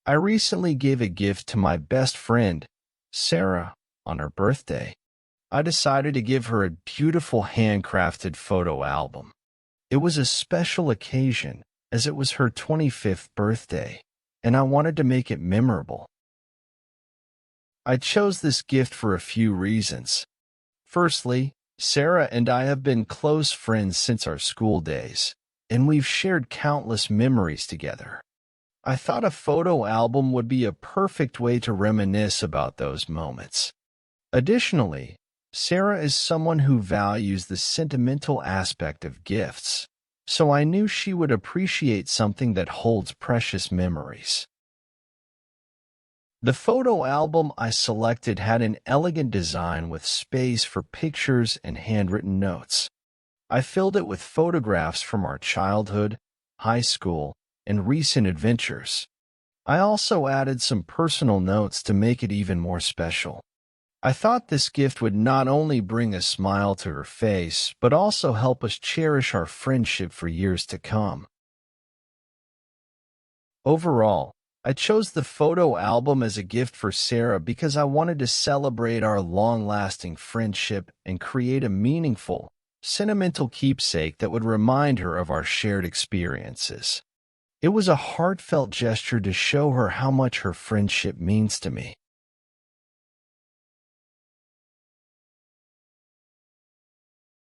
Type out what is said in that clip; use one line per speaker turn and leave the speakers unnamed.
I recently gave a gift to my best friend, Sarah, on her birthday. I decided to give her a beautiful handcrafted photo album. It was a special occasion as it was her 25th birthday, and I wanted to make it memorable. I chose this gift for a few reasons. Firstly, Sarah and I have been close friends since our school days, and we've shared countless memories together. I thought a photo album would be a perfect way to reminisce about those moments. Additionally, Sarah is someone who values the sentimental aspect of gifts, so I knew she would appreciate something that holds precious memories. The photo album I selected had an elegant design with space for pictures and handwritten notes. I filled it with photographs from our childhood, high school, and recent adventures. I also added some personal notes to make it even more special. I thought this gift would not only bring a smile to her face, but also help us cherish our friendship for years to come. Overall, I chose the photo album as a gift for Sarah because I wanted to celebrate our long-lasting friendship and create a meaningful, sentimental keepsake that would remind her of our shared experiences. It was a heartfelt gesture to show her how much her friendship means to me.